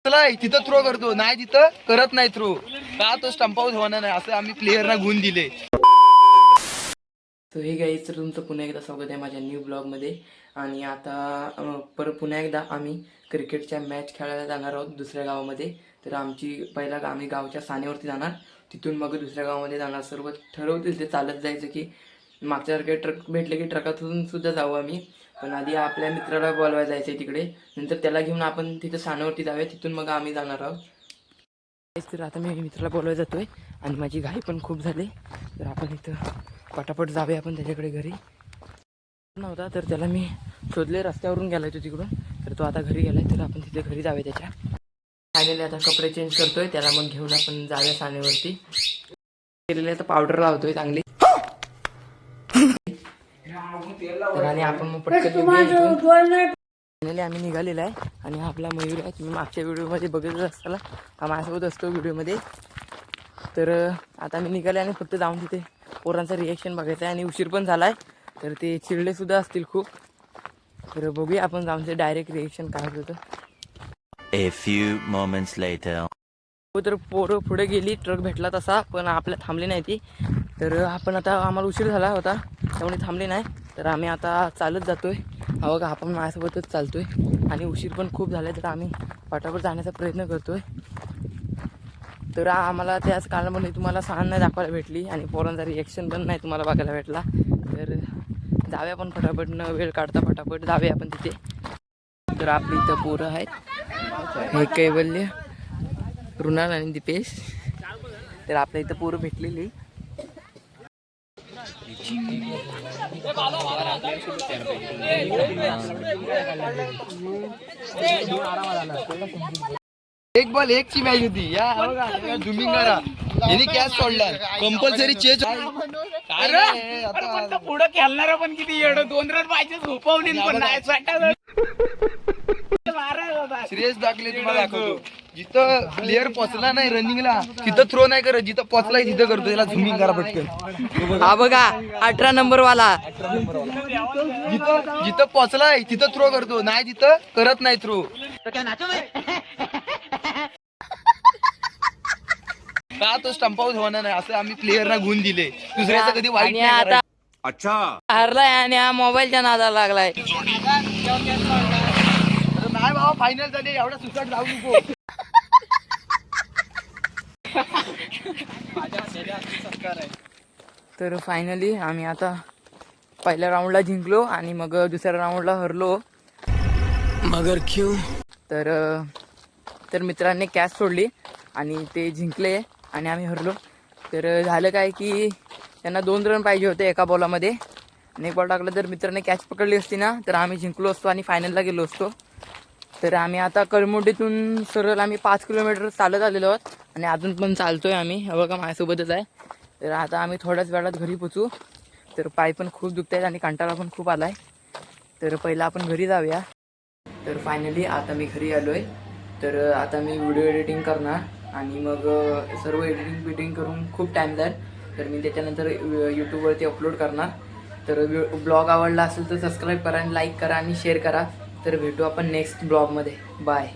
तिथं थ्रो करतो, नाही तिथं करत नाही थ्रो, का तो स्टंप आउट होणार नाही असं आम्ही प्लेयरना गुण दिले. सो हे गाईज, तर तुमचं पुन्हा एकदा स्वागत आहे माझ्या न्यू ब्लॉगमध्ये. आणि आता पुन्हा एकदा आम्ही क्रिकेटच्या मॅच खेळायला जाणार आहोत दुसऱ्या गावामध्ये. तर आमची पहिला आम्ही गावच्या सानेवरती जाणार, तिथून मग दुसऱ्या गावामध्ये जाणार. सर्व ठरवतील ते चालत जायचं की मागच्यासारखे ट्रक भेटले की ट्रकातून सुद्धा जाऊ आम्ही. पण आधी आपल्या मित्राला बोलवायला जायचं आहे तिकडे, नंतर त्याला घेऊन आपण तिथं सानेवरती जाऊया, तिथून मग आम्ही जाणार आहोत. तर आता मी मित्राला बोलवायला जातो आहे आणि माझी घाई पण खूप झाली. तर आपण इथं पटापट जाऊया आपण त्याच्याकडे घरी. नव्हता तर त्याला मी शोधले, रस्त्यावरून गेला तो तिकडून, तर तो आता घरी गेला आहे. तर आपण तिथे घरी जाऊया त्याच्या. फायनली आता कपडे चेंज करतोय, त्याला मग घेऊन आपण जाऊया सानेवरती. केलेले आता पावडर लावतोय चांगली. आणि आपण मग पटकन फायनली आम्ही निघालेला आहे. आणि आपला मयूर आहे, तुम्ही मागच्या व्हिडिओमध्ये बघितलं असताना, हा माझ्यासोबत असतो व्हिडिओमध्ये. तर आता मी निघाले आणि फक्त जाऊन तिथे पोरांचा रिॲक्शन बघायचं आहे. आणि उशीर पण झाला आहे, तर ते चिडलेसुद्धा असतील खूप. तर बघूया आपण जाऊन ते डायरेक्ट रिॲक्शन काय होतं. A few moments later. हो, तर पोरं पुढे गेली, ट्रक भेटला तसा, पण आपल्या थांबली नाही ती. तर आपण आता आम्हाला उशीर झाला होता त्यामुळे थांबली नाही. तर आम्ही आता चालत जातोय. हा बघा, आपण माझ्यासोबतच चालतोय आणि उशीर पण खूप झाला आहे, तर आम्ही पटापट जाण्याचा प्रयत्न करतोय. तर आम्हाला त्याच काळामध्ये तुम्हाला सहान नाही दाखवायला भेटली आणि पोरांचा रिॲक्शन पण नाही तुम्हाला बघायला भेटला. तर जाऊया आपण फटाफट, न वेळ काढता फटाफट जाऊया आपण तिथे. तर आपली इथं पोरं आहेत, हे कैवल्य, रुणाल आणि दीपेश. तर आपल्या इथं पोरं भेटलेली. एक बॉल एक ची मॅच होती या झुमिंग करा, यांनी कॅच सोडला, कंपल्सरी चेंज. आता पुढे खेळणार पण किती येड, 2 रन पाहिजे झोपवली पण नाही. सिरियस दाखले तुम्हाला दाखवतो. जिथं प्लेअर पोचला नाही रनिंगला तिथं थ्रो नाही करत, जिथं पोचलाय तिथं करतो. त्याला झुमिंग करा पटकन. हा बघा 18 नंबर वाला, जिथं पोचलाय तिथं थ्रो करतो, नाही तिथं करत नाही थ्रो. का तो स्टंप आउट होणार नाही असं आम्ही प्लेयरना गुण दिले. दुसऱ्याचं कधी वाईट आणि नाही आता करायचं. अच्छा. हारलाय आणि हा मोबाईलच्या नादाला लागलाय. नाही बाबा, फायनल झाली, एवढा सुसाट जाऊ नको. तर फायनली आम्ही आता पहिल्या राऊंडला जिंकलो आणि मग दुसऱ्या राऊंडला हरलो. मगर क्यू. तर मित्रांनी कॅच सोडली आणि ते जिंकले आणि आम्ही हरलो. तर झालं काय की त्यांना 2 रन पाहिजे होते एका बॉलामध्ये, आणि एक बॉल टाकला. तर मित्रांनी कॅच पकडली असती ना तर आम्ही जिंकलो असतो आणि फायनलला गेलो असतो. तर आम्ही आता कळमुंडीतून सरळ आम्ही 5 किलोमीटर चालत आलेलो आहोत आणि अजून पण चालतोय आम्ही. हे बघा माझ्यासोबतच आहे. तर आता आम्ही थोड्याच वेळात घरी पोचू. तर पाय पण खूप दुखत आहेत आणि कंटाळा पण खूप आला आहे. तर पहिला आपण घरी जाऊया. तर फायनली आता मी घरी आलो आहे. तर आता मी व्हिडिओ एडिटिंग करणार आणि मग सर्व एडिटिंग करून खूप टाईम जाईल. तर मी त्याच्यानंतर यूट्यूबवरती अपलोड करणार. तर ब्लॉग आवडला असेल तर सबस्क्राईब करा आणि लाईक करा आणि शेअर करा. तर भेटू आपण नेक्स्ट ब्लॉगमध्ये. बाय.